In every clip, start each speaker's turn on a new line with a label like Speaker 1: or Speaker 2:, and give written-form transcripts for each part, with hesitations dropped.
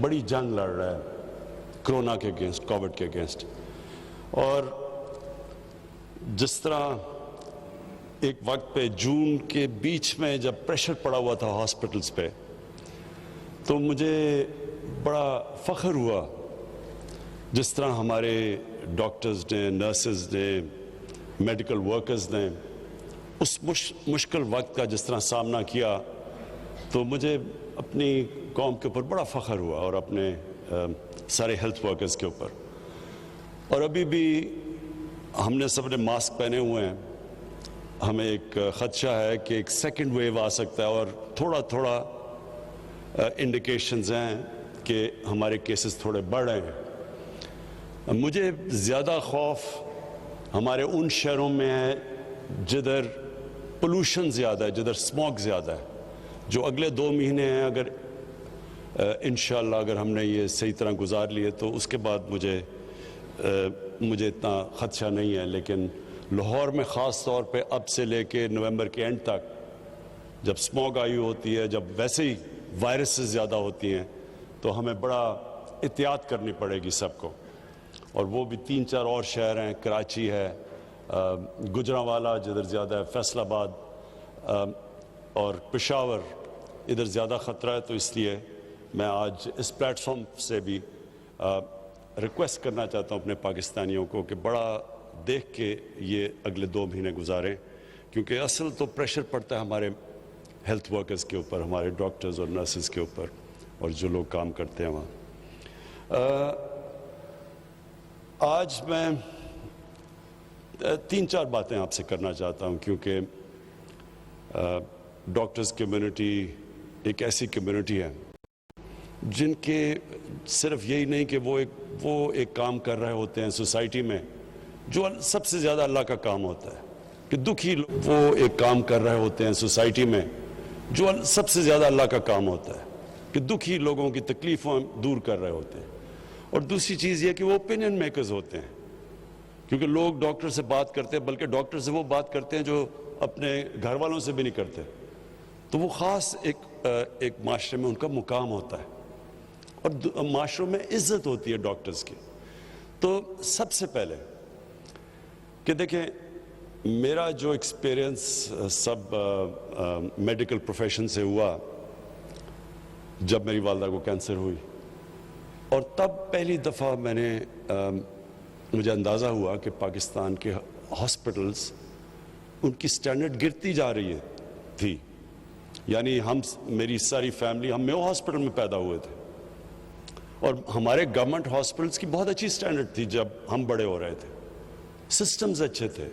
Speaker 1: بڑی جنگ لڑ رہا ہے کرونا کے اگینسٹ، کووڈ کے اگینسٹ. اور جس طرح ایک وقت پہ جون کے بیچ میں جب پریشر پڑا ہوا تھا ہاسپٹلز پہ، تو مجھے بڑا فخر ہوا جس طرح ہمارے ڈاکٹرز نے، نرسز نے، میڈیکل ورکرز نے اس مشکل وقت کا جس طرح سامنا کیا. تو مجھے اپنی قوم کے اوپر بڑا فخر ہوا اور اپنے سارے ہیلتھ ورکرز کے اوپر. اور ابھی بھی ہم نے سب نے ماسک پہنے ہوئے ہیں. ہمیں ایک خدشہ ہے کہ ایک سیکنڈ ویو آ سکتا ہے، اور تھوڑا تھوڑا انڈیکیشنز ہیں کہ ہمارے کیسز تھوڑے بڑھ رہے ہیں. مجھے زیادہ خوف ہمارے ان شہروں میں ہے جدھر پولوشن زیادہ ہے، جدھر اسموگ زیادہ ہے. جو اگلے 2 مہینے ہیں، اگر انشاءاللہ اگر ہم نے یہ صحیح طرح گزار لیے تو اس کے بعد مجھے اتنا خدشہ نہیں ہے. لیکن لاہور میں خاص طور پہ اب سے لے کے نومبر کے اینڈ تک جب اسموگ آئی ہوتی ہے، جب ویسے ہی وائرسز زیادہ ہوتی ہیں، تو ہمیں بڑا احتیاط کرنی پڑے گی سب کو. اور وہ بھی 3-4 اور شہر ہیں، کراچی ہے، گجرانوالہ جدھر زیادہ ہے، فیصل آباد اور پشاور، ادھر زیادہ خطرہ ہے. تو اس لیے میں آج اس پلیٹ فارم سے بھی ریکویسٹ کرنا چاہتا ہوں اپنے پاکستانیوں کو کہ بڑا دیکھ کے یہ اگلے 2 مہینے گزاریں، کیونکہ اصل تو پریشر پڑتا ہے ہمارے ہیلتھ ورکرز کے اوپر، ہمارے ڈاکٹرز اور نرسز کے اوپر، اور جو لوگ کام کرتے ہیں وہاں. آج میں 3-4 باتیں آپ سے کرنا چاہتا ہوں، کیونکہ ڈاکٹرز کمیونٹی ایک ایسی کمیونٹی ہے جن کے صرف یہی نہیں کہ وہ ایک کام کر رہے ہوتے ہیں سوسائٹی میں جو سب سے زیادہ اللہ کا کام ہوتا ہے، کہ دکھی وہ ایک کام کر رہے ہوتے ہیں سوسائٹی میں جو سب سے زیادہ اللہ کا کام ہوتا ہے، کہ دکھی لوگوں کی تکلیفوں دور کر رہے ہوتے ہیں. اور دوسری چیز یہ کہ وہ اوپینین میکرز ہوتے ہیں، کیونکہ لوگ ڈاکٹر سے بات کرتے ہیں، بلکہ ڈاکٹر سے وہ بات کرتے ہیں جو اپنے گھر والوں سے بھی نہیں کرتے. تو وہ خاص ایک معاشرے میں ان کا مقام ہوتا ہے، اور معاشروں میں عزت ہوتی ہے ڈاکٹرز کی. تو سب سے پہلے کہ دیکھیں، میرا جو ایکسپیرئنس سب میڈیکل پروفیشن سے ہوا جب میری والدہ کو کینسر ہوئی، اور تب پہلی دفعہ مجھے اندازہ ہوا کہ پاکستان کے ہاسپٹلز ان کی سٹینڈرڈ گرتی جا رہی تھی. یعنی میری ساری فیملی ہم میو ہاسپٹل میں پیدا ہوئے تھے، اور ہمارے گورنمنٹ ہاسپٹلز کی بہت اچھی سٹینڈرڈ تھی جب ہم بڑے ہو رہے تھے، سسٹمز اچھے تھے.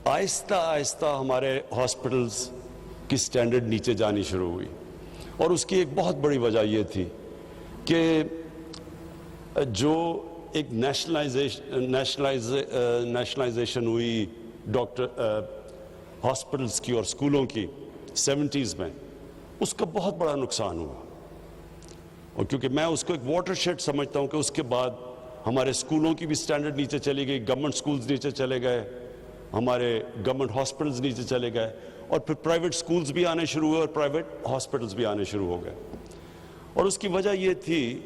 Speaker 1: آہستہ آہستہ ہمارے ہاسپٹلز کی سٹینڈرڈ نیچے جانی شروع ہوئی، اور اس کی ایک بہت بڑی وجہ یہ تھی کہ جو ایک نیشنلائزیشن ہوئی ڈاکٹر ہاسپٹلز کی اور اسکولوں کی 70s میں، اس کا بہت بڑا نقصان ہوا. اور کیونکہ میں اس کو ایک واٹر شیڈ سمجھتا ہوں کہ اس کے بعد ہمارے اسکولوں کی بھی سٹینڈرڈ نیچے چلی گئی، گورنمنٹ اسکولز نیچے چلے گئے، ہمارے گورنمنٹ ہاسپٹلز نیچے چلے گئے، اور پھر پرائیویٹ اسکولز بھی آنے شروع ہوئے اور پرائیویٹ ہاسپٹلز بھی آنے شروع ہو گئے. اور اس کی وجہ یہ تھی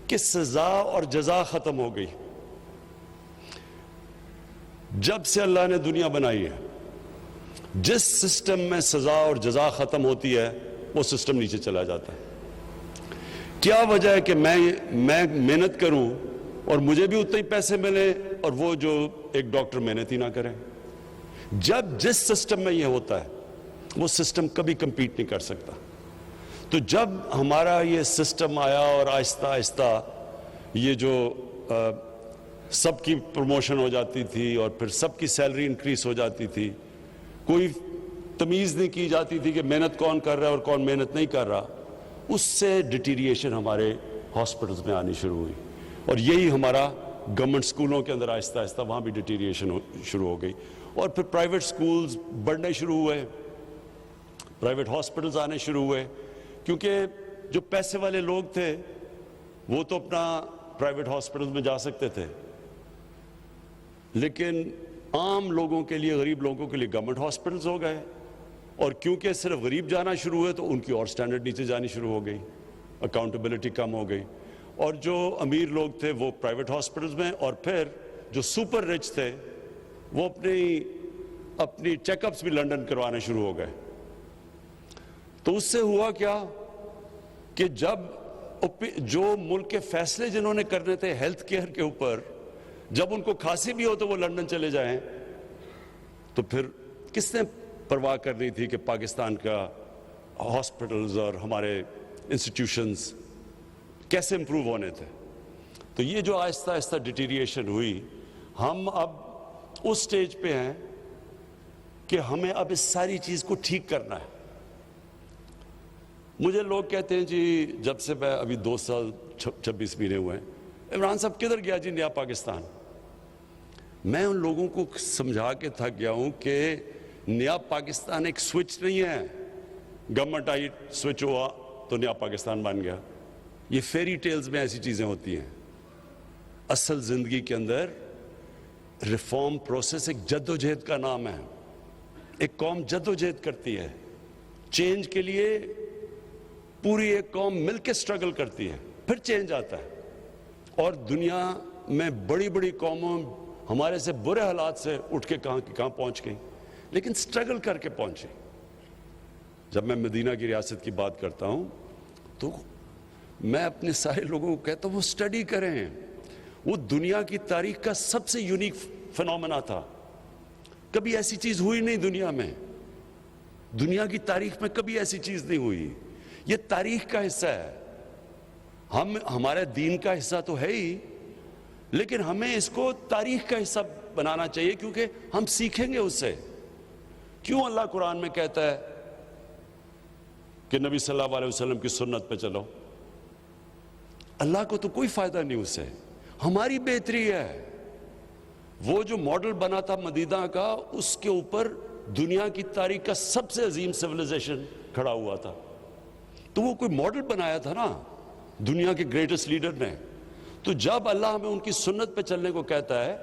Speaker 1: کہ سزا اور جزا ختم ہو گئی. جب سے اللہ نے دنیا بنائی ہے، جس سسٹم میں سزا اور جزا ختم ہوتی ہے وہ سسٹم نیچے چلا جاتا ہے. کیا وجہ ہے کہ میں محنت کروں اور مجھے بھی اتنے ہی پیسے ملے، اور وہ جو ایک ڈاکٹر محنت ہی نہ کرے؟ جب جس سسٹم میں یہ ہوتا ہے وہ سسٹم کبھی کمپیٹ نہیں کر سکتا. تو جب ہمارا یہ سسٹم آیا اور آہستہ آہستہ یہ جو سب کی پروموشن ہو جاتی تھی اور پھر سب کی سیلری انکریز ہو جاتی تھی، کوئی تمیز نہیں کی جاتی تھی کہ محنت کون کر رہا ہے اور کون محنت نہیں کر رہا، اس سے ڈیٹیریشن ہمارے ہاسپٹلز میں آنی شروع ہوئی. اور یہی ہمارا گورنمنٹ اسکولوں کے اندر آہستہ آہستہ وہاں بھی ڈیٹیریشن شروع ہو گئی. اور پھر پرائیویٹ اسکولز بڑھنے شروع ہوئے، پرائیویٹ ہاسپٹلز آنے شروع ہوئے، کیونکہ جو پیسے والے لوگ تھے وہ تو اپنا پرائیویٹ ہاسپٹلز میں جا سکتے تھے، لیکن عام لوگوں کے لیے، غریب لوگوں کے لیے گورنمنٹ ہاسپٹلز ہو گئے. اور کیونکہ صرف غریب جانا شروع ہوئے تو ان کی اور سٹینڈرڈ نیچے جانی شروع ہو گئی, اکاؤنٹیبلٹی کم ہو گئی, اور جو امیر لوگ تھے وہ پرائیویٹ ہاسپٹلز میں, اور پھر جو سپر رچ تھے وہ اپنی چیک اپس بھی لنڈن کروانے شروع ہو گئے. تو اس سے ہوا کیا کہ جب جو ملک کے فیصلے جنہوں نے کرنے تھے ہیلتھ کیئر کے اوپر, جب ان کو کھانسی بھی ہو تو وہ لندن چلے جائیں, تو پھر کس نے پرواہ کرنی تھی کہ پاکستان کا ہاسپٹلز اور ہمارے انسٹیٹیوشنز کیسے امپروو ہونے تھے. تو یہ جو آہستہ آہستہ ڈیٹیریشن ہوئی, ہم اب اس سٹیج پہ ہیں کہ ہمیں اب اس ساری چیز کو ٹھیک کرنا ہے. مجھے لوگ کہتے ہیں جی جب سے میں ابھی 2 سال 26 مہینے ہوئے ہیں, عمران صاحب کدھر گیا جی نیا پاکستان؟ میں ان لوگوں کو سمجھا کے تھک گیا ہوں کہ نیا پاکستان ایک سوئچ نہیں ہے, گورنمنٹ آئی سوئچ ہوا تو نیا پاکستان بن گیا. یہ فیری ٹیلز میں ایسی چیزیں ہوتی ہیں. اصل زندگی کے اندر ریفارم پروسیس ایک جد و جہد کا نام ہے. ایک قوم جد و جہد کرتی ہے چینج کے لیے, پوری ایک قوم مل کے سٹرگل کرتی ہے, پھر چینج آتا ہے. اور دنیا میں بڑی بڑی قوموں ہمارے سے برے حالات سے اٹھ کے کہاں پہنچ گئی, لیکن سٹرگل کر کے پہنچی. جب میں مدینہ کی ریاست کی بات کرتا ہوں تو میں اپنے سارے لوگوں کو کہتا ہوں وہ سٹڈی کریں. وہ دنیا کی تاریخ کا سب سے یونیک فنومنا تھا. کبھی ایسی چیز ہوئی نہیں دنیا میں, دنیا کی تاریخ میں کبھی ایسی چیز نہیں ہوئی. یہ تاریخ کا حصہ ہے, ہمارے دین کا حصہ تو ہے ہی, لیکن ہمیں اس کو تاریخ کا حصہ بنانا چاہیے کیونکہ ہم سیکھیں گے اس سے. کیوں اللہ قرآن میں کہتا ہے کہ نبی صلی اللہ علیہ وسلم کی سنت پہ چلو؟ اللہ کو تو کوئی فائدہ نہیں اس سے, ہماری بہتری ہے. وہ جو ماڈل بنا تھا مدینہ کا, اس کے اوپر دنیا کی تاریخ کا سب سے عظیم سیویلائزیشن کھڑا ہوا تھا. تو وہ کوئی ماڈل بنایا تھا نا دنیا کے گریٹسٹ لیڈر نے. تو جب اللہ ہمیں ان کی سنت پہ چلنے کو کہتا ہے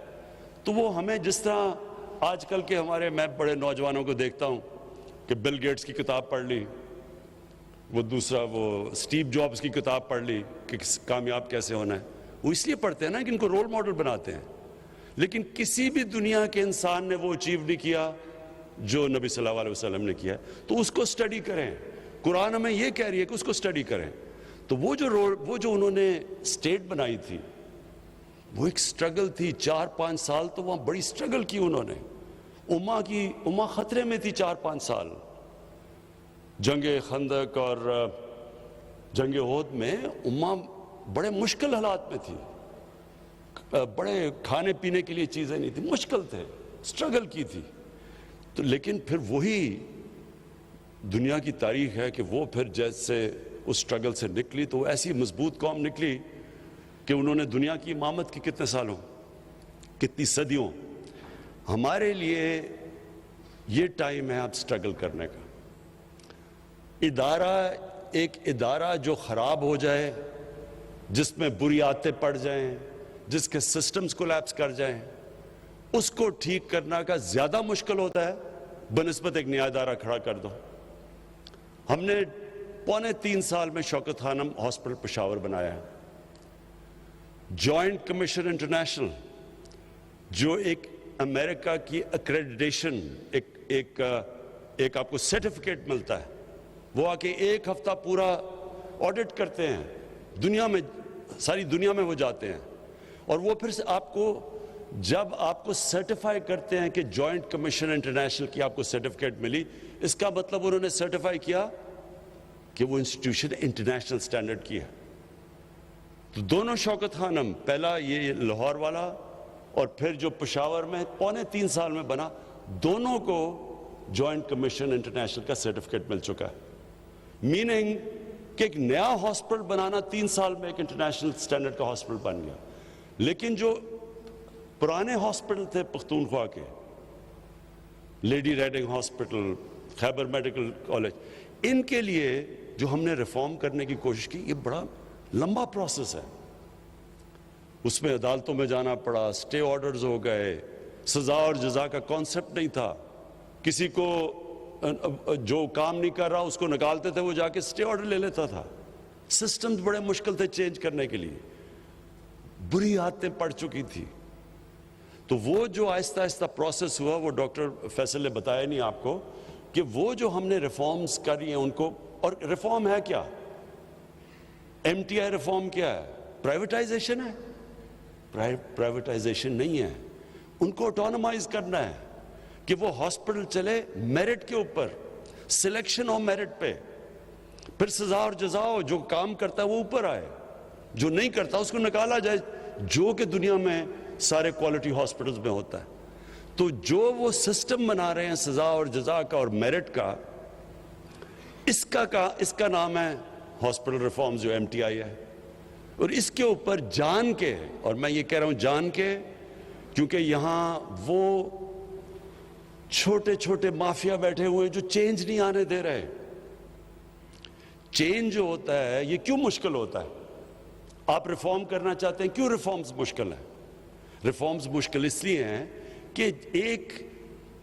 Speaker 1: تو وہ ہمیں, جس طرح آج کل کے میں بڑے نوجوانوں کو دیکھتا ہوں کہ بل گیٹس کی کتاب پڑھ لی, وہ دوسرا وہ سٹیو جابز کی کتاب پڑھ لی کہ کامیاب کیسے ہونا ہے. وہ اس لیے پڑھتے ہیں نا کہ ان کو رول ماڈل بناتے ہیں, لیکن کسی بھی دنیا کے انسان نے وہ اچیو نہیں کیا جو نبی صلی اللہ علیہ وسلم نے کیا. تو اس کو سٹڈی کریں. قرآن ہمیں یہ کہہ رہی ہے کہ اس کو سٹڈی کریں. تو وہ جو انہوں نے سٹیٹ بنائی تھی وہ ایک سٹرگل تھی. 4-5 سال تو وہاں بڑی سٹرگل کی انہوں نے. امہ خطرے میں تھی 4-5 سال. جنگ خندق اور جنگ احد میں امہ بڑے مشکل حالات میں تھی, بڑے کھانے پینے کے لیے چیزیں نہیں تھی, مشکل تھے, سٹرگل کی تھی. تو لیکن پھر وہی دنیا کی تاریخ ہے کہ وہ پھر جیسے اس سٹرگل سے نکلی تو وہ ایسی مضبوط قوم نکلی کہ انہوں نے دنیا کی امامت کی کتنے سالوں, کتنی صدیوں. ہمارے لیے یہ ٹائم ہے اب سٹرگل کرنے کا. ایک ادارہ جو خراب ہو جائے, جس میں بری عادتیں پڑ جائیں, جس کے سسٹمز کولیپس کر جائیں, اس کو ٹھیک کرنا کا زیادہ مشکل ہوتا ہے بنسبت ایک نیا ادارہ کھڑا کر دو. ہم نے 3.25 سال میں شوکت خانم ہاسپٹل پشاور بنایا ہے. جوائنٹ کمیشن انٹرنیشنل جو ایک امریکہ کی ایکریڈیٹیشن, ایک آپ کو سرٹیفکیٹ ملتا ہے, وہ آ کے 1 ہفتہ پورا آڈٹ کرتے ہیں دنیا میں, ساری دنیا میں وہ جاتے ہیں, اور وہ پھر جب آپ کو سرٹیفائی کرتے ہیں کہ جوائنٹ کمیشن انٹرنیشنل کی آپ کو سرٹیفکیٹ ملی, اس کا مطلب انہوں نے سرٹیفائی کیا کہ وہ انسٹیٹیوشن انٹرنیشنل سٹینڈرڈ کی ہے. تو دونوں شوکت خانم, پہلا یہ لاہور والا اور پھر جو پشاور میں 3.25 سال میں بنا, دونوں کو جوائنٹ کمیشن انٹرنیشنل کا سرٹیفکیٹ مل چکا ہے. میننگ کہ ایک نیا ہاسپٹل بنانا 3 سال میں ایک انٹرنیشنل سٹینڈرڈ کا ہاسپٹل بن گیا. لیکن جو پرانے ہاسپٹل تھے پختونخوا کے, لیڈی ریڈنگ ہاسپٹل, خیبر میڈیکل کالج, ان کے لیے جو ہم نے ریفارم کرنے کی کوشش کی, یہ بڑا لمبا پروسیس ہے. اس میں عدالتوں میں جانا پڑا, سٹے آرڈرز ہو گئے, سزا اور جزا کا کانسیپٹ نہیں تھا, کسی کو جو کام نہیں کر رہا اس کو نکالتے تھے, وہ جا کے اسٹے آرڈر لے لیتا تھا. سسٹمز بڑے مشکل تھے چینج کرنے کے لیے, بری عادتیں پڑ چکی تھی. تو وہ جو آہستہ آہستہ پروسیس ہوا, وہ ڈاکٹر فیصل نے بتایا نہیں آپ کو کہ وہ جو ہم نے ریفارمز کری ہیں ان کو, اور ریفارم ہے کیا؟ ایم ٹی آئی ریفارم کیا ہے؟ پرائیویٹائزیشن ہے؟ پرائیویٹائزیشن نہیں ہے. ان کو آٹونومائز کرنا ہے کہ وہ ہاسپٹل چلے میرٹ کے اوپر, سلیکشن اور میرٹ پہ, پھر سزا اور جزا ہو, جو کام کرتا ہے وہ اوپر آئے, جو نہیں کرتا اس کو نکالا جائے, جو کہ دنیا میں سارے کوالٹی ہاسپٹلز میں ہوتا ہے. تو جو وہ سسٹم بنا رہے ہیں سزا اور جزا کا اور میرٹ کا, اس کا نام ہے ہاسپٹل ریفارمز, جو ایم ٹی آئی ہے. اور اس کے اوپر جان کے, اور میں یہ کہہ رہا ہوں جان کے, کیونکہ یہاں وہ چھوٹے چھوٹے مافیا بیٹھے ہوئے جو چینج نہیں آنے دے رہے. چینج جو ہوتا ہے یہ کیوں مشکل ہوتا ہے؟ آپ ریفارم کرنا چاہتے ہیں, کیوں ریفارمز مشکل ہیں؟ ریفارمز مشکل اس لیے ہیں کہ ایک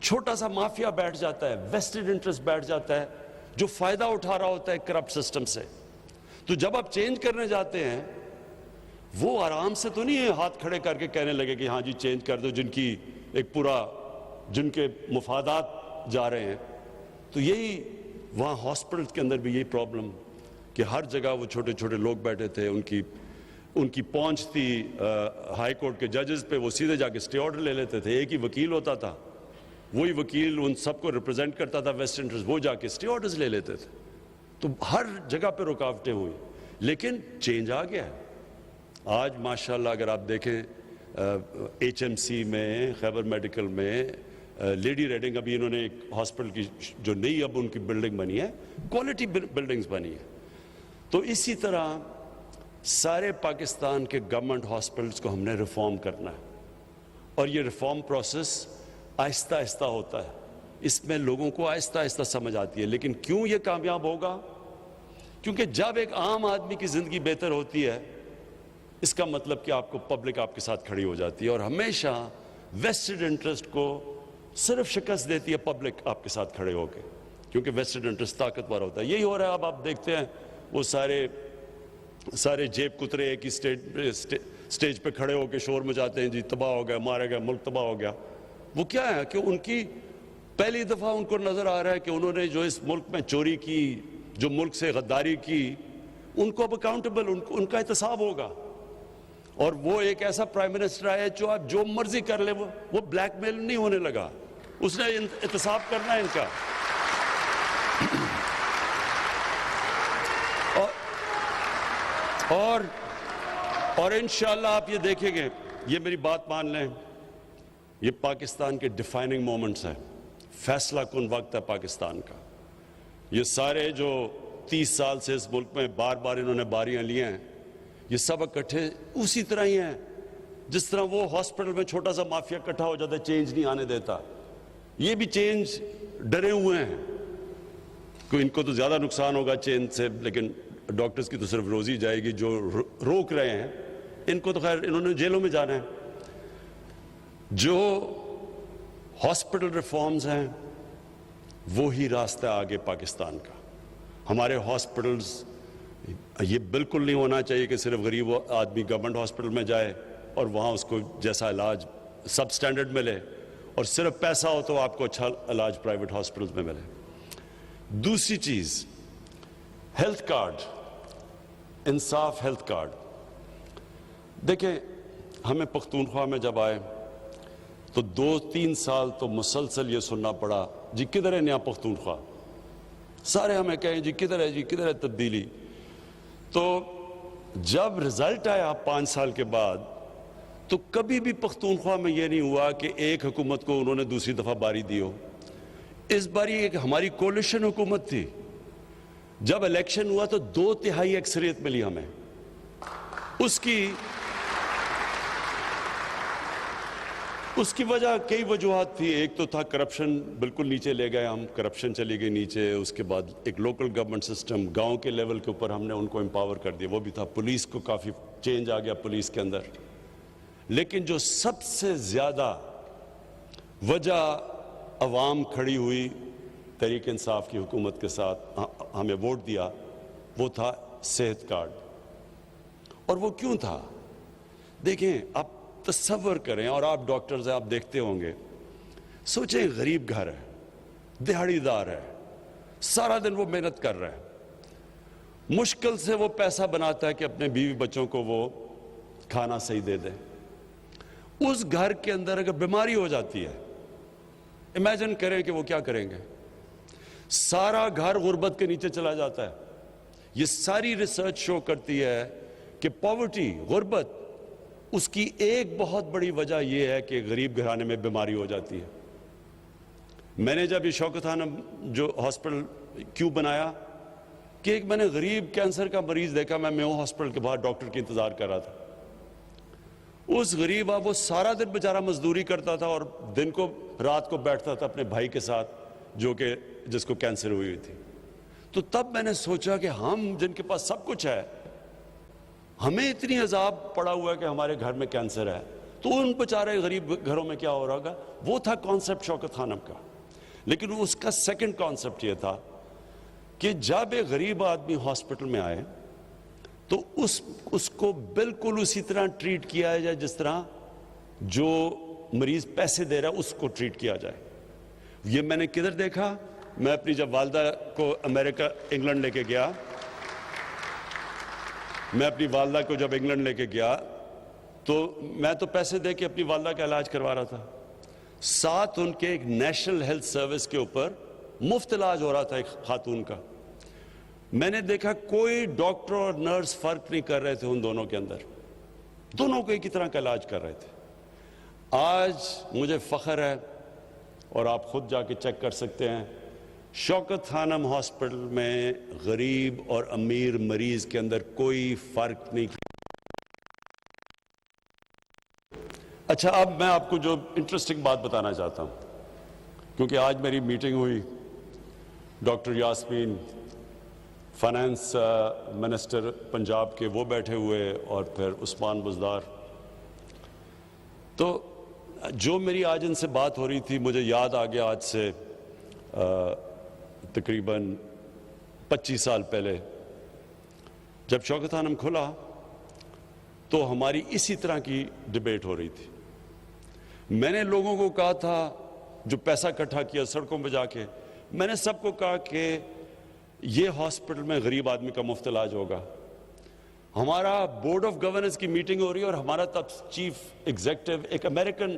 Speaker 1: چھوٹا سا مافیا بیٹھ جاتا ہے, ویسٹڈ انٹرسٹ بیٹھ جاتا ہے, جو فائدہ اٹھا رہا ہوتا ہے کرپٹ سسٹم سے. تو جب آپ چینج کرنے جاتے ہیں, وہ آرام سے تو نہیں ہاتھ کھڑے کر کے کہنے لگے کہ ہاں جی چینج کر دو, جن کے مفادات جا رہے ہیں. تو یہی وہاں ہاسپٹل کے اندر بھی یہی پرابلم کہ ہر جگہ وہ چھوٹے چھوٹے لوگ بیٹھے تھے, ان کی پہنچ تھی ہائی کورٹ کے ججز پہ, وہ سیدھے جا کے اسٹے آرڈر لے لیتے تھے. ایک ہی وکیل ہوتا تھا, وہی وکیل ان سب کو ریپرزینٹ کرتا تھا ویسٹ انٹرسٹ, وہ جا کے اسٹے آرڈرز لے لیتے تھے. تو ہر جگہ پہ رکاوٹیں ہوئی, لیکن چینج آ گیا ہے. آج ماشاءاللہ اگر آپ دیکھیں ایچ ایم سی میں, خیبر میڈیکل میں, لیڈی ریڈنگ, ابھی انہوں نے ایک ہاسپٹل کی جو نئی اب ان کی بلڈنگ بنی ہے, کوالٹی بلڈنگز بنی ہے. تو اسی طرح سارے پاکستان کے گورنمنٹ ہاسپٹلس کو ہم نے ریفارم کرنا ہے, اور یہ ریفارم پروسیس آہستہ آہستہ ہوتا ہے. اس میں لوگوں کو آہستہ آہستہ سمجھ آتی ہے. لیکن کیوں یہ کامیاب ہوگا؟ کیونکہ جب ایک عام آدمی کی زندگی بہتر ہوتی ہے, اس کا مطلب کہ آپ کو پبلک آپ کے ساتھ کھڑی ہو جاتی ہے, اور ہمیشہ ویسٹڈ انٹرسٹ کو صرف شکست دیتی ہے پبلک آپ کے ساتھ کھڑے ہو کے, کیونکہ ویسٹڈ انٹرسٹ طاقتور ہوتا ہے. یہی ہو رہا ہے. اب آپ دیکھتے ہیں وہ سارے جیب کترے ایک ہی سٹیج پہ کھڑے ہو کے شور مچاتے ہیں, جی تباہ ہو گیا, مارے گئے, ملک تباہ ہو گیا. وہ کیا ہے کہ ان کی پہلی دفعہ ان کو نظر آ رہا ہے کہ انہوں نے جو اس ملک میں چوری کی, جو ملک سے غداری کی, ان کو اب اکاؤنٹیبل, ان کا احتساب ہوگا. اور وہ ایک ایسا پرائم منسٹر آیا جو آپ جو مرضی کر لیں, وہ بلیک میل نہیں ہونے لگا, اس نے احتساب کرنا ہے ان کا. اور انشاءاللہ آپ یہ دیکھیں گے, یہ میری بات مان لیں, یہ پاکستان کے ڈیفائننگ مومنٹس ہیں, فیصلہ کن وقت ہے پاکستان کا. یہ سارے جو 30 سال سے اس ملک میں بار بار انہوں نے باریاں لی ہیں, یہ سب اکٹھے اسی طرح ہی ہیں جس طرح وہ ہاسپٹل میں چھوٹا سا مافیا اکٹھا ہو جاتا ہے, چینج نہیں آنے دیتا. یہ بھی چینج ڈرے ہوئے ہیں, ان کو تو زیادہ نقصان ہوگا چینج سے, لیکن ڈاکٹرز کی تو صرف روزی جائے گی. جو روک رہے ہیں ان کو تو خیر انہوں نے جیلوں میں جانا ہے. جو ہاسپٹل ریفارمز ہیں وہی راستہ آگے پاکستان کا. ہمارے ہاسپٹلز, یہ بالکل نہیں ہونا چاہیے کہ صرف غریب آدمی گورنمنٹ ہاسپٹل میں جائے اور وہاں اس کو جیسا علاج سب سٹینڈرڈ ملے, اور صرف پیسہ ہو تو آپ کو اچھا علاج پرائیویٹ ہاسپٹلز میں ملے. دوسری چیز, ہیلتھ کارڈ, انصاف ہیلتھ کارڈ. دیکھیں ہمیں پختونخوا میں جب آئے تو 2-3 سال تو مسلسل یہ سننا پڑا, جی کدھر ہے نیا پختونخوا. سارے ہمیں کہیں جی کدھر ہے, جی کدھر ہے تبدیلی. تو جب رزلٹ آیا 5 سال کے بعد, تو کبھی بھی پختونخوا میں یہ نہیں ہوا کہ ایک حکومت کو انہوں نے دوسری دفعہ باری دی ہو. اس باری ایک ہماری کولیشن حکومت تھی. جب الیکشن ہوا تو 2/3 اکثریت ملی ہمیں. اس کی وجہ کئی وجوہات تھی. ایک تو تھا کرپشن, بالکل نیچے لے گئے ہم, کرپشن چلی گئی نیچے. اس کے بعد ایک لوکل گورنمنٹ سسٹم, گاؤں کے لیول کے اوپر ہم نے ان کو امپاور کر دیا, وہ بھی تھا. پولیس کو کافی چینج آ گیا پولیس کے اندر. لیکن جو سب سے زیادہ وجہ عوام کھڑی ہوئی تحریک انصاف کی حکومت کے ساتھ ہمیں ووٹ دیا، وہ تھا صحت کارڈ۔ اور وہ کیوں تھا؟ دیکھیں، آپ تصور کریں، اور آپ ڈاکٹرز ہیں، آپ دیکھتے ہوں گے، سوچیں غریب گھر ہے، دہاڑی دار ہے، سارا دن وہ محنت کر رہا ہے، مشکل سے وہ پیسہ بناتا ہے کہ اپنے بیوی بچوں کو وہ کھانا صحیح دے دے۔ اس گھر کے اندر اگر بیماری ہو جاتی ہے، امیجن کریں کہ وہ کیا کریں گے؟ سارا گھر غربت کے نیچے چلا جاتا ہے۔ یہ ساری ریسرچ شو کرتی ہے کہ پاورٹی، غربت، اس کی ایک بہت بڑی وجہ یہ ہے کہ غریب گھرانے میں بیماری ہو جاتی ہے۔ میں نے جب یہ شوکت خانم جو ہاسپٹل کیوں بنایا کہ ایک میں نے غریب کینسر کا مریض دیکھا، میں میو ہاسپٹل کے باہر ڈاکٹر کی انتظار کر رہا تھا۔ اس غریب وہ سارا دن بیچارہ مزدوری کرتا تھا اور دن کو رات کو بیٹھتا تھا اپنے بھائی کے ساتھ جس کو کینسر ہوئی تھی۔ تو تب میں نے سوچا کہ ہم جن کے پاس سب کچھ ہے، ہمیں اتنی عذاب پڑا ہوا ہے کہ ہمارے گھر میں کینسر ہے، تو ان بیچارے غریب گھروں میں کیا ہو رہا ہوگا؟ وہ تھا کانسیپٹ شوکت خانم کا۔ لیکن اس کا سیکنڈ کانسیپٹ یہ تھا کہ جب ایک غریب آدمی ہاسپٹل میں آئے تو اس کو بالکل اسی طرح ٹریٹ کیا جائے جس طرح جو مریض پیسے دے رہا ہے اس کو ٹریٹ کیا جائے۔ یہ میں نے کدھر دیکھا؟ میں اپنی جب والدہ کو امریکہ انگلینڈ لے کے گیا، میں اپنی والدہ کو جب انگلینڈ لے کے گیا تو میں تو پیسے دے کے اپنی والدہ کا علاج کروا رہا تھا، ساتھ ان کے ایک نیشنل ہیلتھ سروس کے اوپر مفت علاج ہو رہا تھا ایک خاتون کا۔ میں نے دیکھا کوئی ڈاکٹر اور نرس فرق نہیں کر رہے تھے ان دونوں کے اندر، دونوں کو ایک ہی طرح کا علاج کر رہے تھے۔ آج مجھے فخر ہے، اور آپ خود جا کے چیک کر سکتے ہیں، شوکت خانم ہاسپٹل میں غریب اور امیر مریض کے اندر کوئی فرق نہیں کیا۔ اچھا، اب میں آپ کو جو انٹرسٹنگ بات بتانا چاہتا ہوں، کیونکہ آج میری میٹنگ ہوئی، doctor Yasmin finance minister Punjab کے وہ بیٹھے ہوئے، اور پھر عثمان بزدار، تو جو میری آج ان سے بات ہو رہی تھی مجھے یاد آ گیا آج سے تقریباً 25 سال پہلے جب شوکت خانم کھلا تو ہماری اسی طرح کی ڈیبیٹ ہو رہی تھی۔ میں نے لوگوں کو کہا تھا، جو پیسہ اکٹھا کیا سڑکوں پہ جا کے، میں نے سب کو کہا کہ یہ ہاسپٹل میں غریب آدمی کا مفت علاج ہوگا۔ ہمارا بورڈ آف گورننس کی میٹنگ ہو رہی ہے اور ہمارا تب چیف ایگزیکٹو ایک امریکن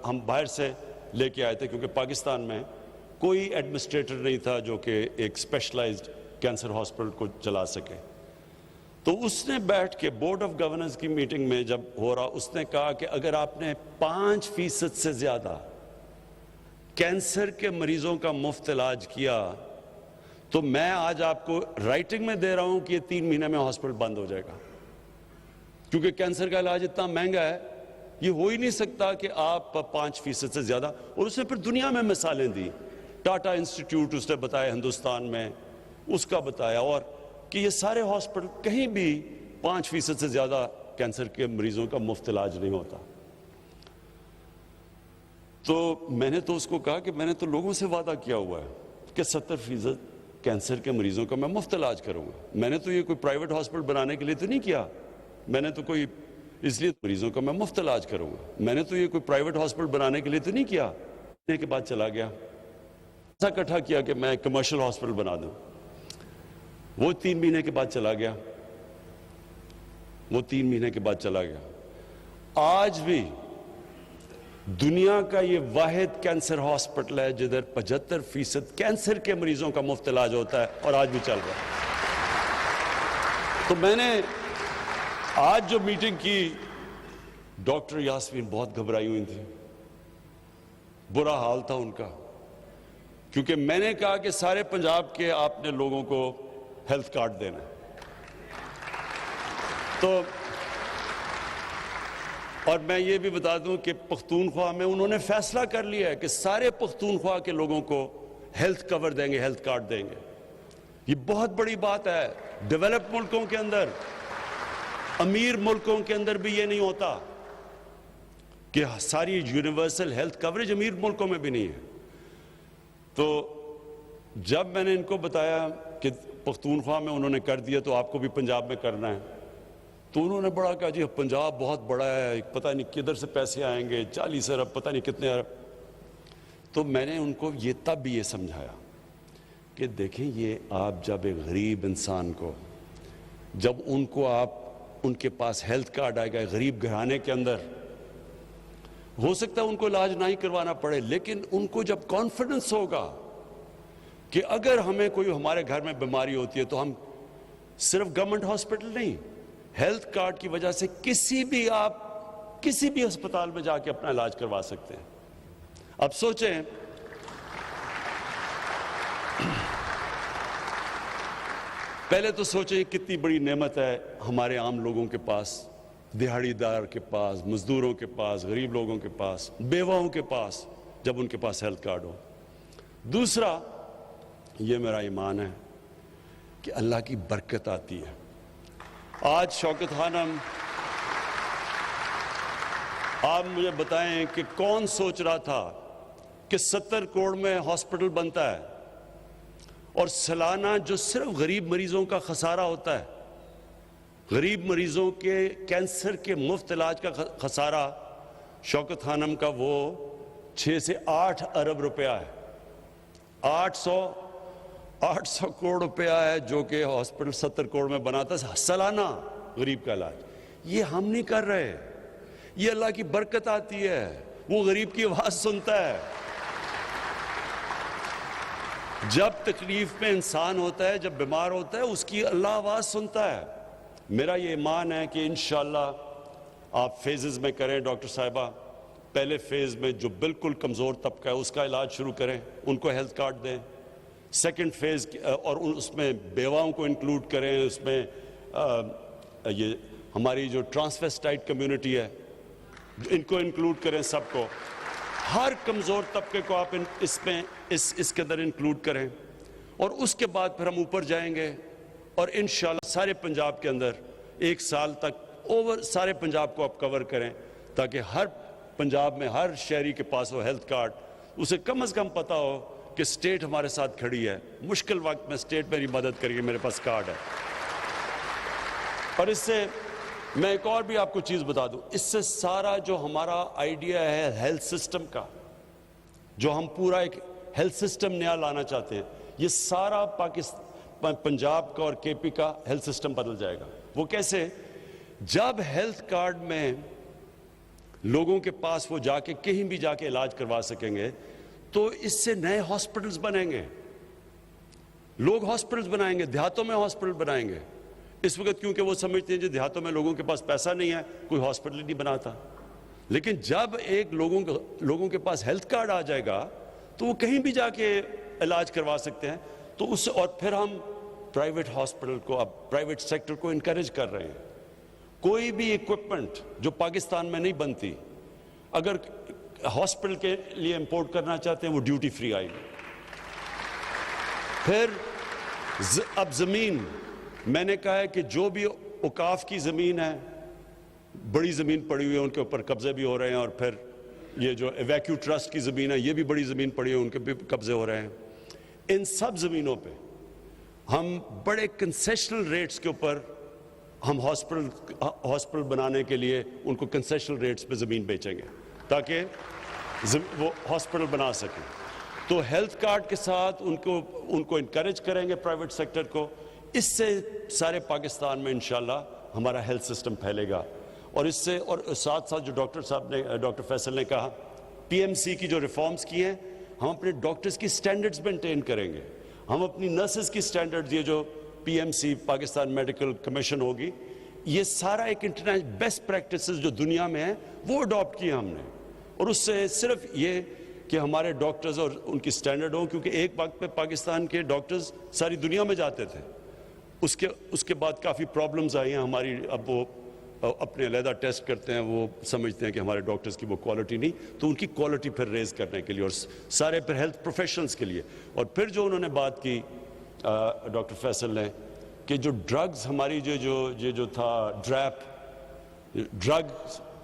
Speaker 1: ہم باہر سے لے کے آئے تھے، کیونکہ پاکستان میں کوئی ایڈمنسٹریٹر نہیں تھا جو کہ ایک اسپیشلائزڈ کینسر ہاسپٹل کو چلا سکے۔ تو اس نے بیٹھ کے بورڈ آف گورننس کی میٹنگ میں جب ہو رہا، اس نے کہا کہ اگر آپ نے 5% سے زیادہ کینسر کے مریضوں کا مفت علاج کیا تو میں آج آپ کو رائٹنگ میں دے رہا ہوں کہ یہ 3 مہینے میں ہاسپٹل بند ہو جائے گا، کیونکہ کینسر کا علاج اتنا مہنگا ہے، یہ ہو ہی نہیں سکتا کہ آپ 5% سے زیادہ۔ اور اس نے پھر دنیا میں مثالیں دی، ٹاٹا انسٹیٹیوٹ اس نے بتایا ہندوستان میں، اس کا بتایا، اور کہ یہ سارے ہاسپٹل کہیں بھی 5% سے زیادہ کینسر کے مریضوں کا مفت علاج نہیں ہوتا۔ تو میں نے تو اس کو کہا کہ میں نے تو لوگوں سے وعدہ کیا ہوا ہے کہ 70% کینسر کے مریضوں کا میں مفت علاج کروں گا۔ میں نے تو یہ کوئی پرائیویٹ ہاسپٹل بنانے کے لیے تو نہیں کیا، میں نے تو کوئی اس لیے مریضوں کا میں مفت علاج کروں گا، میں نے تو یہ کوئی پرائیویٹ ہاسپٹل بنانے کے لیے تو نہیں کیا۔ کے بعد چلا گیا، ایسا اکٹھا کیا کہ میں کمرشل ہاسپٹل بنا دوں، وہ 3 مہینے کے بعد چلا گیا، وہ 3 مہینے کے بعد چلا گیا۔ آج بھی دنیا کا یہ واحد کینسر ہاسپٹل ہے جدھر 75% کینسر کے مریضوں کا مفت علاج ہوتا ہے، اور آج بھی چل رہا ہے۔ تو میں نے آج جو میٹنگ کی، ڈاکٹر یاسمین بہت گھبرائی ہوئی تھی، برا حال تھا ان کا، کیونکہ میں نے کہا کہ سارے پنجاب کے آپ نے لوگوں کو ہیلتھ کارڈ دینا ہے، تو اور میں یہ بھی بتا دوں کہ پختونخوا میں انہوں نے فیصلہ کر لیا ہے کہ سارے پختونخوا کے لوگوں کو ہیلتھ کور دیں گے، ہیلتھ کارڈ دیں گے۔ یہ بہت بڑی بات ہے، ڈیولپ ملکوں کے اندر، امیر ملکوں کے اندر بھی یہ نہیں ہوتا کہ ساری یونیورسل ہیلتھ کوریج، امیر ملکوں میں بھی نہیں ہے۔ تو جب میں نے ان کو بتایا کہ پختونخوا میں انہوں نے کر دیا تو آپ کو بھی پنجاب میں کرنا ہے، تو انہوں نے بڑا کہا جی پنجاب بہت بڑا ہے، پتہ نہیں کدھر سے پیسے آئیں گے، 40 ارب پتہ نہیں کتنے ارب۔ تو میں نے ان کو تب بھی یہ سمجھایا کہ دیکھیں یہ آپ جب ایک غریب انسان کو، جب ان کے پاس ہیلتھ کارڈ آئے گا غریب گھرانے کے اندر، ہو سکتا ہے ان کو علاج نہ ہی کروانا پڑے، لیکن ان کو جب کانفیڈنس ہوگا کہ اگر ہمیں کوئی ہمارے گھر میں بیماری ہوتی ہے تو ہم صرف گورنمنٹ ہاسپٹل نہیں، ہیلتھ کارڈ کی وجہ سے کسی بھی ہسپتال میں جا کے اپنا علاج کروا سکتے ہیں۔ اب سوچیں پہلے تو سوچیں کتنی بڑی نعمت ہے ہمارے عام لوگوں کے پاس، دہاڑی دار کے پاس، مزدوروں کے پاس، غریب لوگوں کے پاس، بیواؤں کے پاس، جب ان کے پاس ہیلتھ کارڈ ہو۔ دوسرا یہ میرا ایمان ہے کہ اللہ کی برکت آتی ہے۔ آج شوکت خانم آپ مجھے بتائیں کہ کون سوچ رہا تھا کہ 70 کروڑ میں ہاسپٹل بنتا ہے اور سالانہ جو صرف غریب مریضوں کا خسارہ ہوتا ہے، غریب مریضوں کے کینسر کے مفت علاج کا خسارہ شوکت خانم کا وہ 6 سے 8 ارب روپیہ ہے، 800 کروڑ روپیہ ہے جو کہ ہاسپٹل 70 کروڑ میں بناتا ہے سالانہ غریب کا علاج۔ یہ ہم نہیں کر رہے، یہ اللہ کی برکت آتی ہے، وہ غریب کی آواز سنتا ہے۔ جب تکلیف میں انسان ہوتا ہے، جب بیمار ہوتا ہے، اس کی اللہ آواز سنتا ہے۔ میرا یہ ایمان ہے کہ انشاءاللہ آپ فیزز میں کریں ڈاکٹر صاحبہ، پہلے فیز میں جو بالکل کمزور طبقہ ہے اس کا علاج شروع کریں، ان کو ہیلتھ کارڈ دیں، سیکنڈ فیز اور اس میں بیواؤں کو انکلوڈ کریں، اس میں یہ ہماری جو ٹرانسویسٹائٹ کمیونٹی ہے ان کو انکلوڈ کریں، سب کو، ہر کمزور طبقے کو آپ اس کے اندر انکلوڈ کریں، اور اس کے بعد پھر ہم اوپر جائیں گے اور انشاءاللہ سارے پنجاب کے اندر 1 سال تک سارے پنجاب کو آپ کور کریں، تاکہ ہر پنجاب میں ہر شہری کے پاس ہو ہیلتھ کارڈ، اسے کم از کم پتہ ہو کہ اسٹیٹ ہمارے ساتھ کھڑی ہے، مشکل وقت میں اسٹیٹ میری مدد کرے گی، میرے پاس کارڈ ہے۔ اور اس سے میں ایک اور بھی آپ کو چیز بتا دوں، اس سے سارا جو ہمارا آئیڈیا ہے ہیلتھ سسٹم کا، جو ہم پورا ایک ہیلتھ سسٹم نیا لانا چاہتے ہیں، یہ سارا پنجاب کا اور کے پی کا ہیلتھ سسٹم بدل جائے گا۔ وہ کیسے؟ جب ہیلتھ کارڈ میں لوگوں کے پاس وہ جا کے کہیں بھی جا کے علاج کروا سکیں گے تو اس سے نئے ہاسپٹلز بنیں گے، لوگ ہاسپٹلز بنائیں گے، دیہاتوں میں ہاسپٹل بنائیں گے۔ اس وقت کیونکہ وہ سمجھتے ہیں جو دیہاتوں میں لوگوں کے پاس پیسہ نہیں ہے کوئی ہاسپٹل نہیں بناتا، لیکن جب ایک لوگوں کے پاس ہیلتھ کارڈ آ جائے گا تو وہ کہیں بھی جا کے علاج کروا سکتے ہیں۔ تو اس سے اور پھر ہم پرائیویٹ ہاسپٹل کو، اب پرائیویٹ سیکٹر کو انکریج کر رہے ہیں۔ کوئی بھی ایکوپمنٹ جو پاکستان میں نہیں بنتی، اگر ہاسپٹل کے لیے امپورٹ کرنا چاہتے ہیں وہ ڈیوٹی فری آئے گی۔ پھر اب زمین، میں نے کہا ہے کہ جو بھی اوقاف کی زمین ہے، بڑی زمین پڑی ہوئی ہے، ان کے اوپر قبضے بھی ہو رہے ہیں، اور پھر یہ جو ایویکیو ٹرسٹ کی زمین ہے یہ بھی بڑی زمین پڑی ہے، ان کے بھی قبضے ہو رہے ہیں۔ ان سب زمینوں پہ ہم بڑے کنسیشنل ریٹس کے اوپر ہم ہاسپٹل بنانے کے لیے ان کو کنسیشنل ریٹس پہ زمین بیچیں گے تاکہ وہ ہاسپٹل بنا سکیں۔ تو ہیلتھ کارڈ کے ساتھ ان کو انکریج کریں گے پرائیویٹ سیکٹر کو، اس سے سارے پاکستان میں انشاءاللہ ہمارا ہیلتھ سسٹم پھیلے گا۔ اور اس سے اور ساتھ ساتھ جو ڈاکٹر فیصل نے کہا، پی ایم سی کی جو ریفارمز کی ہیں، ہم اپنے ڈاکٹرز کی سٹینڈرڈز مینٹین کریں گے، ہم اپنی نرسز کی سٹینڈرڈز، یہ جو P M C Pakistan medical commission ہوگی، یہ سارا ایک انٹرنیشنل بیسٹ پریکٹسز جو دنیا میں ہیں وہ اڈاپٹ کیے ہم نے، اور اس سے صرف یہ کہ ہمارے ڈاکٹرز اور ان کی سٹینڈرڈ ہوں، کیونکہ ایک وقت پہ پاکستان کے ڈاکٹرز ساری دنیا میں جاتے تھے، اس کے بعد کافی پرابلمز آئی ہیں ہماری، اب وہ اپنے علیحدہ ٹیسٹ کرتے ہیں، وہ سمجھتے ہیں کہ ہمارے ڈاکٹرز کی وہ کوالٹی نہیں، تو ان کی کوالٹی پھر ریز کرنے کے لیے اور سارے پھر ہیلتھ پروفیشنلز کے لیے۔ اور پھر جو انہوں نے بات کی ڈاکٹر فیصل نے کہ جو ڈرگز ہماری جو تھا ڈرگ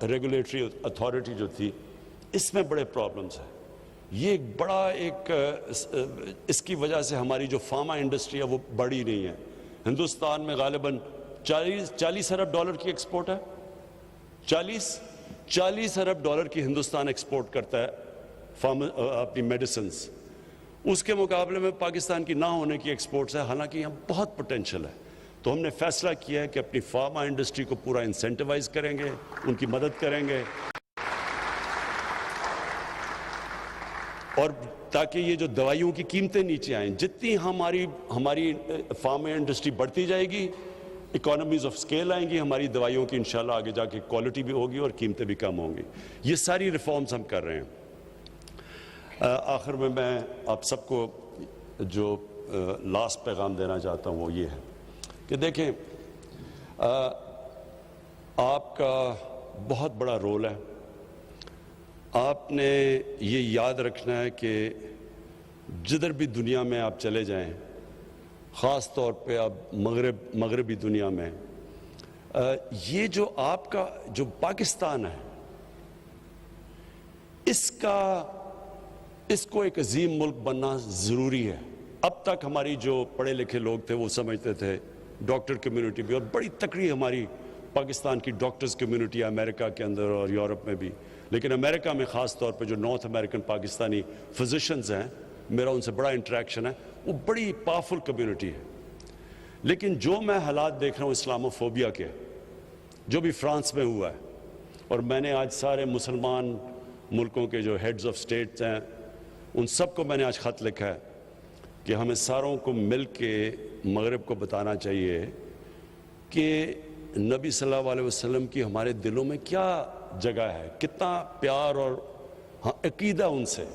Speaker 1: ریگولیٹری اتھارٹی جو تھی، اس میں بڑے پرابلمز ہیں۔ یہ ایک بڑا اس کی وجہ سے ہماری جو فارما انڈسٹری ہے وہ بڑی نہیں ہے. ہندوستان میں غالباً 40 ارب ڈالر کی ایکسپورٹ ہے. 40 ارب ڈالر کی ہندوستان ایکسپورٹ کرتا ہے اپنی میڈیسنز. اس کے مقابلے میں پاکستان کی نہ ہونے کی ایکسپورٹس ہے، حالانکہ یہاں بہت پوٹینشل ہے. تو ہم نے فیصلہ کیا ہے کہ اپنی فارما انڈسٹری کو پورا انسینٹیوائز کریں گے، ان کی مدد کریں گے، اور تاکہ یہ جو دوائیوں کی قیمتیں نیچے آئیں. جتنی ہماری فارما انڈسٹری بڑھتی جائے گی، اکانومیز آف سکیل آئیں گی ہماری دوائیوں کی، انشاءاللہ آگے جا کے کوالٹی بھی ہوگی اور قیمتیں بھی کم ہوں گی. یہ ساری ریفارمز ہم کر رہے ہیں. آخر میں آپ سب کو جو لاسٹ پیغام دینا چاہتا ہوں وہ یہ ہے کہ دیکھیں، آپ کا بہت بڑا رول ہے. آپ نے یہ یاد رکھنا ہے کہ جدھر بھی دنیا میں آپ چلے جائیں، خاص طور پہ اب مغربی دنیا میں، یہ جو آپ کا جو پاکستان ہے، اس کو ایک عظیم ملک بننا ضروری ہے. اب تک ہماری جو پڑھے لکھے لوگ تھے وہ سمجھتے تھے، ڈاکٹر کمیونٹی بھی، اور بڑی تکڑی ہماری پاکستان کی ڈاکٹرز کمیونٹی ہے امریکہ کے اندر اور یورپ میں بھی، لیکن امریکہ میں خاص طور پہ جو نارتھ امریکن پاکستانی فزیشنز ہیں، میرا ان سے بڑا انٹریکشن ہے، وہ بڑی پاورفل کمیونٹی ہے. لیکن جو میں حالات دیکھ رہا ہوں اسلاموفوبیا کے، جو بھی فرانس میں ہوا ہے، اور میں نے آج سارے مسلمان ملکوں کے جو ہیڈز آف سٹیٹس ہیں ان سب کو میں نے آج خط لکھا ہے کہ ہمیں ساروں کو مل کے مغرب کو بتانا چاہیے کہ نبی صلی اللہ علیہ وسلم کی ہمارے دلوں میں کیا جگہ ہے، کتنا پیار اور عقیدہ ان سے.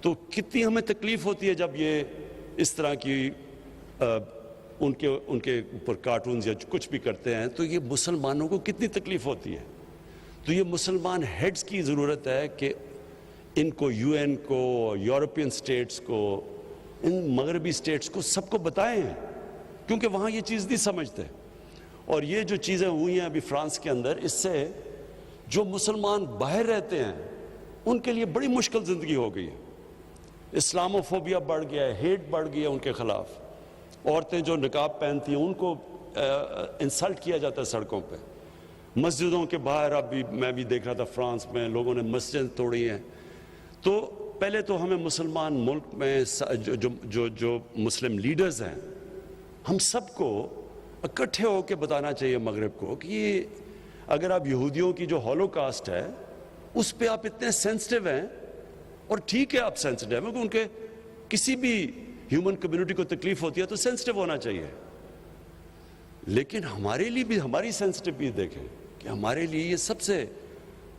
Speaker 1: تو کتنی ہمیں تکلیف ہوتی ہے جب یہ اس طرح کی ان کے اوپر کارٹونز یا کچھ بھی کرتے ہیں، تو یہ مسلمانوں کو کتنی تکلیف ہوتی ہے. تو یہ مسلمان ہیڈز کی ضرورت ہے کہ ان کو، یو این کو، یورپین سٹیٹس کو، ان مغربی سٹیٹس کو، سب کو بتائیں، کیونکہ وہاں یہ چیز نہیں سمجھتے. اور یہ جو چیزیں ہوئی ہیں ابھی فرانس کے اندر، اس سے جو مسلمان باہر رہتے ہیں ان کے لیے بڑی مشکل زندگی ہو گئی ہے. اسلاموفوبیا بڑھ گیا ہے، ہیٹ بڑھ گیا ہے ان کے خلاف. عورتیں جو نقاب پہنتی ہیں ان کو انسلٹ کیا جاتا ہے سڑکوں پہ. مسجدوں کے باہر ابھی میں بھی دیکھ رہا تھا فرانس میں لوگوں نے مسجد توڑی ہیں. تو پہلے تو ہمیں مسلمان ملک میں جو مسلم لیڈرز ہیں، ہم سب کو اکٹھے ہو کے بتانا چاہیے مغرب کو کہ اگر آپ یہودیوں کی جو ہولوکاسٹ ہے اس پہ آپ اتنے سینسٹیو ہیں، اور ٹھیک ہے آپ سینسٹیو ہیں، کیونکہ ان کے کسی بھی ہیومن کمیونٹی کو تکلیف ہوتی ہے تو سینسٹیو ہونا چاہیے. لیکن ہمارے لیے بھی ہماری سینسٹیوٹی دیکھیں کہ ہمارے لیے یہ سب سے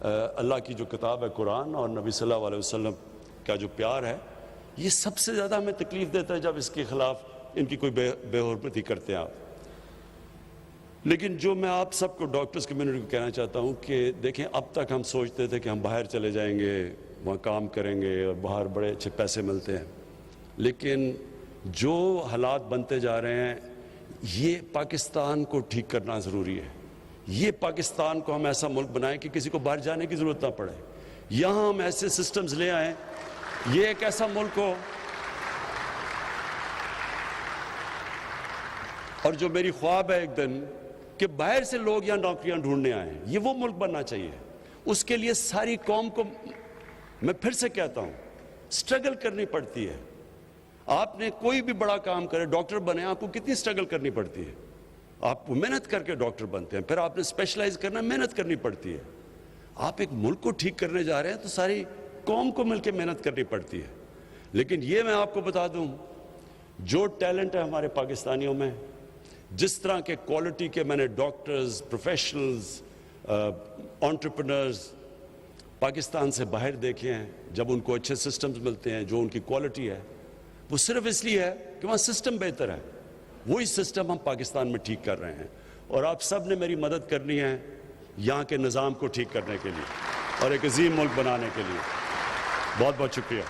Speaker 1: اللہ کی جو کتاب ہے قرآن اور نبی صلی اللہ علیہ وسلم کا جو پیار ہے، یہ سب سے زیادہ ہمیں تکلیف دیتا ہے جب اس کے خلاف ان کی کوئی بے حرمتی کرتے ہیں آپ. لیکن جو میں آپ سب کو ڈاکٹرز کمیونٹی کو کہنا چاہتا ہوں کہ دیکھیں، اب تک ہم سوچتے تھے کہ ہم باہر چلے جائیں گے، وہاں کام کریں گے اور باہر بڑے اچھے پیسے ملتے ہیں. لیکن جو حالات بنتے جا رہے ہیں، یہ پاکستان کو ٹھیک کرنا ضروری ہے. یہ پاکستان کو ہم ایسا ملک بنائیں کہ کسی کو باہر جانے کی ضرورت نہ پڑے. یہاں ہم ایسے سسٹمز لے آئیں، یہ ایک ایسا ملک ہو. اور جو میری خواب ہے ایک دن کہ باہر سے لوگ یہاں نوکریاں ڈھونڈنے آئیں، یہ وہ ملک بننا چاہیے. اس کے لیے ساری قوم کو، میں پھر سے کہتا ہوں، سٹرگل کرنی پڑتی ہے. آپ نے کوئی بھی بڑا کام کرے، ڈاکٹر بنے، آپ کو کتنی سٹرگل کرنی پڑتی ہے. آپ محنت کر کے ڈاکٹر بنتے ہیں، پھر آپ نے اسپیشلائز کرنا، محنت کرنی پڑتی ہے. آپ ایک ملک کو ٹھیک کرنے جا رہے ہیں تو ساری قوم کو مل کے محنت کرنی پڑتی ہے. لیکن یہ میں آپ کو بتا دوں، جو ٹیلنٹ ہے ہمارے پاکستانیوں میں، جس طرح کے کوالٹی کے میں نے ڈاکٹرز، پروفیشنلز، انٹرپرنرز پاکستان سے باہر دیکھے ہیں، جب ان کو اچھے سسٹمز ملتے ہیں، جو ان کی کوالٹی ہے، وہ صرف اس لیے ہے کہ وہاں سسٹم بہتر ہے. وہی سسٹم ہم پاکستان میں ٹھیک کر رہے ہیں. اور آپ سب نے میری مدد کرنی ہے یہاں کے نظام کو ٹھیک کرنے کے لیے اور ایک عظیم ملک بنانے کے لیے. بہت بہت شکریہ.